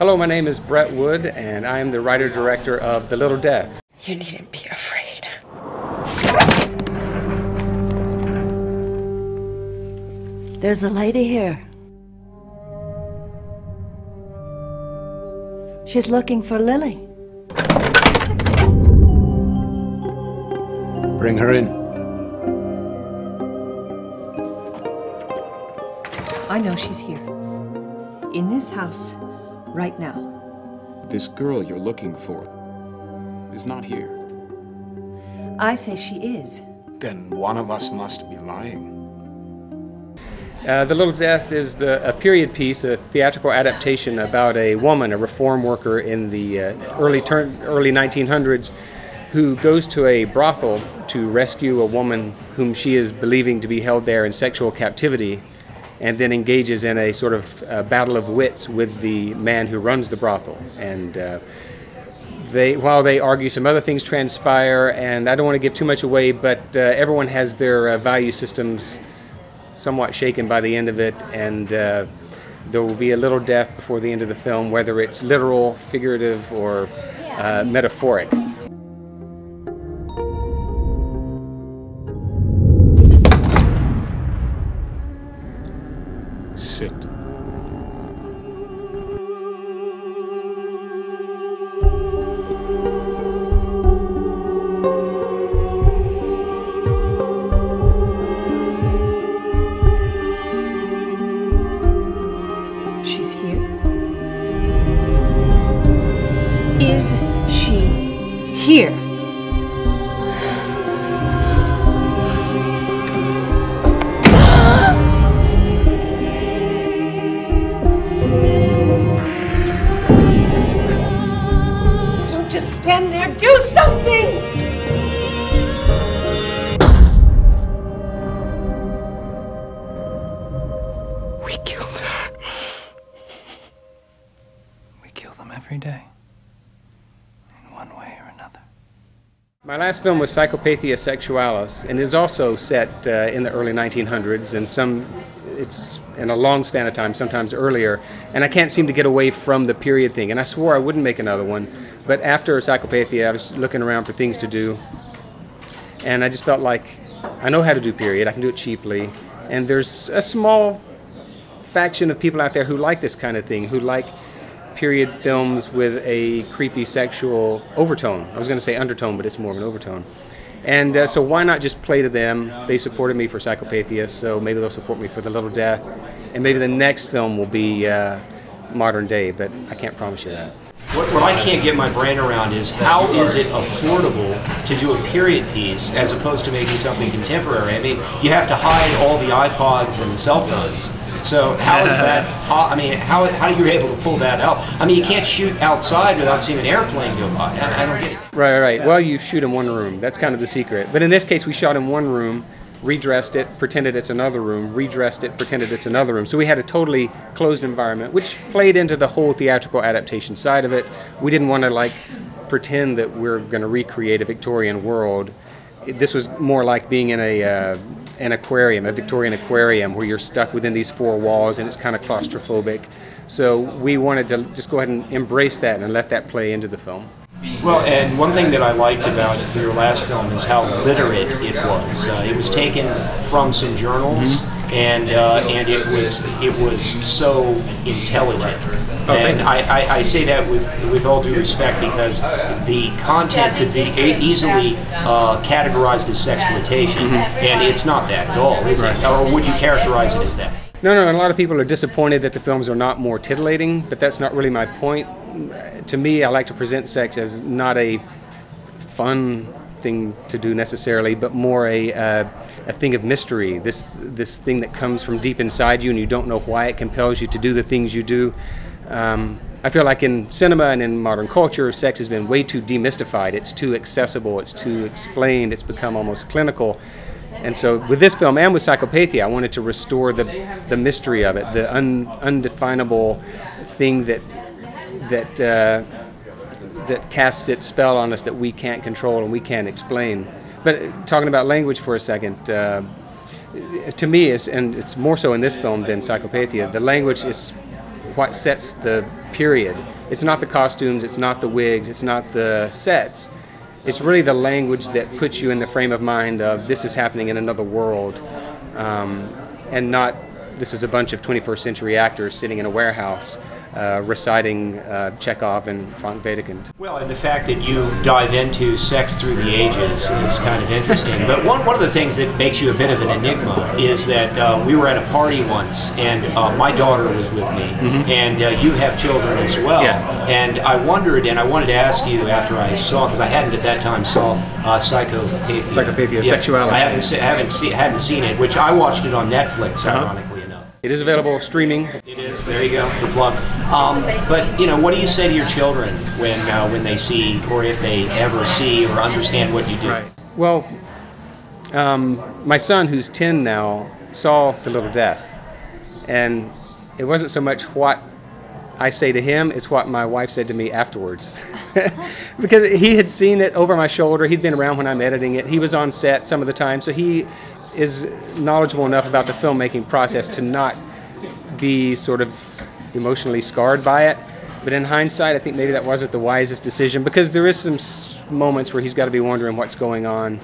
Hello, my name is Bret Wood, and I am the writer-director of The Little Death. You needn't be afraid. There's a lady here. She's looking for Lily. Bring her in. I know she's here. In this house, right now. This girl you're looking for is not here. I say she is. Then one of us must be lying. The Little Death is a period piece, a theatrical adaptation about a woman, a reform worker in the early 1900s, who goes to a brothel to rescue a woman whom she is believing to be held there in sexual captivity, and then engages in a sort of battle of wits with the man who runs the brothel. And while they argue, some other things transpire, and I don't want to give too much away, but everyone has their value systems somewhat shaken by the end of it, and there will be a little death before the end of the film, whether it's literal, figurative, or metaphoric. Sit. She's here? Is she here? Don't just stand there, do something! We killed her. We kill them every day, in one way or another. My last film was Psychopathia Sexualis, and is also set in the early 1900s, and it's in a long span of time, sometimes earlier, and I can't seem to get away from the period thing, and I swore I wouldn't make another one, but after Psychopathia I was looking around for things to do, and I just felt like I know how to do period, I can do it cheaply, and there's a small faction of people out there who like this kind of thing, who like period films with a creepy sexual overtone. I was going to say undertone, but it's more of an overtone. And so why not just play to them? They supported me for Psychopathia, so maybe they'll support me for The Little Death. And maybe the next film will be modern day, but I can't promise you that. What I can't get my brain around is how is it affordable to do a period piece as opposed to making something contemporary? I mean, you have to hide all the iPods and the cell phones. So how is that, I mean, how are you able to pull that out? I mean, you can't shoot outside without seeing an airplane go by. I don't get it. Right. Well, you shoot in one room. That's kind of the secret. But in this case, we shot in one room, redressed it, pretended it's another room, redressed it, pretended it's another room. So we had a totally closed environment, which played into the whole theatrical adaptation side of it. We didn't want to, like, pretend that we're going to recreate a Victorian world. This was more like being in an aquarium, a Victorian aquarium, where you're stuck within these four walls and it's kind of claustrophobic. So we wanted to just go ahead and embrace that and let that play into the film. Well, and one thing that I liked about your last film is how literate it was. It was taken from some journals, and it was so intelligent. And I say that with all due respect, because the content could be easily categorized as sexploitation, and it's not that at all, is it? Or would you characterize it as that? No, and a lot of people are disappointed that the films are not more titillating, but that's not really my point. To me, I like to present sex as not a fun thing to do necessarily, but more a thing of mystery, this thing that comes from deep inside you and you don't know why it compels you to do the things you do. I feel like in cinema and in modern culture, sex has been way too demystified. It's too accessible, it's too explained, it's become almost clinical. And so with this film and with Psychopathia, I wanted to restore the mystery of it, the undefinable thing that casts its spell on us that we can't control and we can't explain. But talking about language for a second, to me, and it's more so in this film than Psychopathia, the language is what sets the period. It's not the costumes, it's not the wigs, it's not the sets. It's really the language that puts you in the frame of mind of this is happening in another world, and not this is a bunch of 21st century actors sitting in a warehouse reciting Chekhov and Frank Wedekind. Well, and the fact that you dive into sex through the ages is kind of interesting. But one of the things that makes you a bit of an enigma is that we were at a party once, and my daughter was with me, and you have children as well. Yeah. And I wondered, and I wanted to ask you after I saw, because I hadn't at that time saw Psychopathia. Psychopathia, Sexualis. I hadn't seen it, which I watched it on Netflix, ironically. It is available streaming. It is. There you go. The plug. But you know, what do you say to your children when they see, or if they ever see or understand what you do? Right. Well, my son, who's 10 now, saw The Little Death, and it wasn't so much what I say to him; it's what my wife said to me afterwards, because he had seen it over my shoulder. He'd been around when I'm editing it. He was on set some of the time, so he is knowledgeable enough about the filmmaking process to not be sort of emotionally scarred by it. But in hindsight, I think maybe that wasn't the wisest decision, because there is some moments where he's got to be wondering what's going on.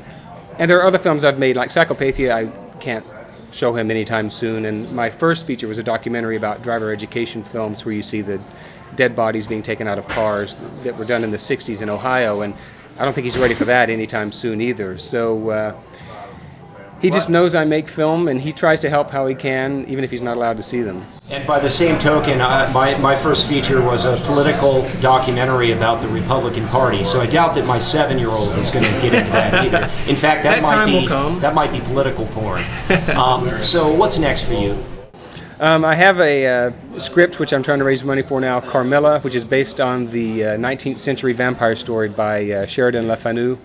And there are other films I've made, like Psychopathia, I can't show him anytime soon. And my first feature was a documentary about driver education films where you see the dead bodies being taken out of cars that were done in the 60s in Ohio. And I don't think he's ready for that anytime soon either. So he just knows I make film, and he tries to help how he can, even if he's not allowed to see them. And by the same token, my first feature was a political documentary about the Republican Party, so I doubt that my 7-year-old is going to get into that either. In fact, that might be political porn. So what's next for you? I have a script which I'm trying to raise money for now, Carmilla, which is based on the 19th century vampire story by Sheridan Le Fanu,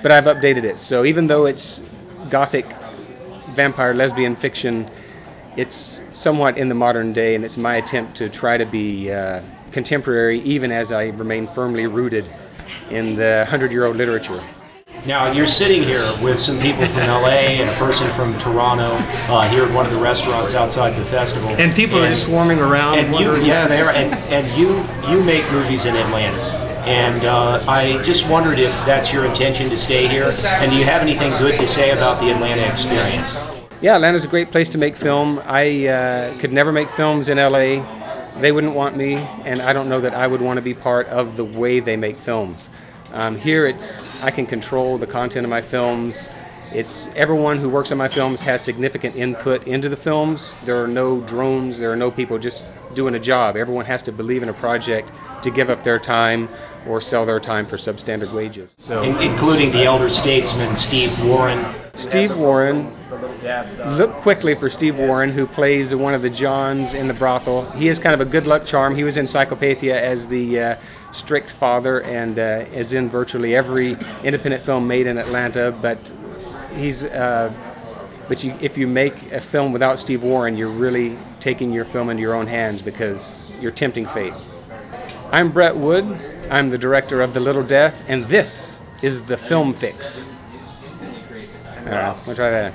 but I've updated it. So even though it's Gothic vampire lesbian fiction, it's somewhat in the modern day, and it's my attempt to try to be contemporary, even as I remain firmly rooted in the 100-year-old literature. Now, you're sitting here with some people from LA and a person from Toronto here at one of the restaurants outside the festival. And people are just swarming around. And they are. And you make movies in Atlanta. And I just wondered if that's your intention to stay here, and do you have anything good to say about the Atlanta experience? Yeah, Atlanta's a great place to make film. I could never make films in LA. They wouldn't want me, and I don't know that I would want to be part of the way they make films. Here I can control the content of my films. Everyone who works on my films has significant input into the films. There are no drones, there are no people just doing a job. Everyone has to believe in a project to give up their time or sell their time for substandard wages. So, including the elder statesman Steve Warren. Steve Warren, look quickly for Steve Warren, who plays one of the Johns in the brothel. He is kind of a good luck charm. He was in Psychopathia as the strict father, and is in virtually every independent film made in Atlanta, but if you make a film without Steve Warren, you're really taking your film into your own hands, because you're tempting fate. I'm Bret Wood. I'm the director of The Little Death, and this is the Film Fix. All right, we'll try that.